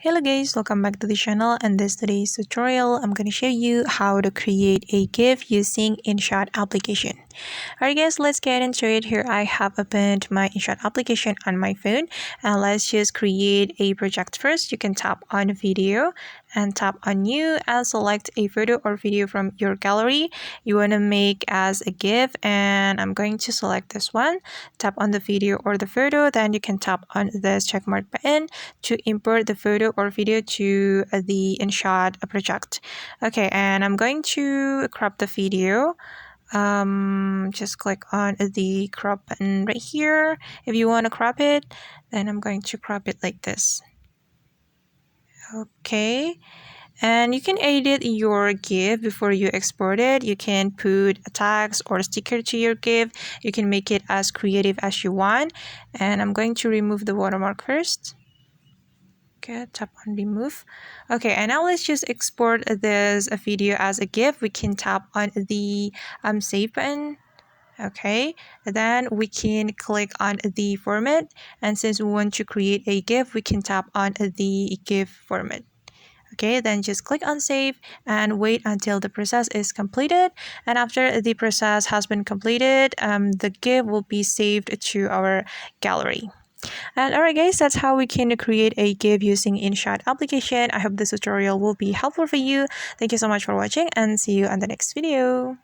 Hello guys, welcome back to the channel. And this today's tutorial, I'm going to show you how to create a GIF using InShot application. Alright guys, let's get into it. Here I have opened my InShot application on my phone, and let's just create a project first. You can tap on video and tap on new and select a photo or video from your gallery you want to make as a GIF, and I'm going to select this one. Tap on the video or the photo, then you can tap on this checkmark button to import the photo or video to the InShot project. Okay, and I'm going to crop the video. Just click on the crop button right here. If you want to crop it, then I'm going to crop it like this. Okay, and you can edit your GIF before you export it. You can put tags or sticker to your GIF. You can make it as creative as you want. And I'm going to remove the watermark first. Okay, tap on remove. Okay, and now let's just export this video as a GIF. We can tap on the save button. Okay, then we can click on the format, and since we want to create a GIF, we can tap on the GIF format. Okay, then just click on save and wait until the process is completed. And after the process has been completed, the GIF will be saved to our gallery. And alright guys, that's how we can create a GIF using InShot application. I hope this tutorial will be helpful for you. Thank you so much for watching, and see you on the next video.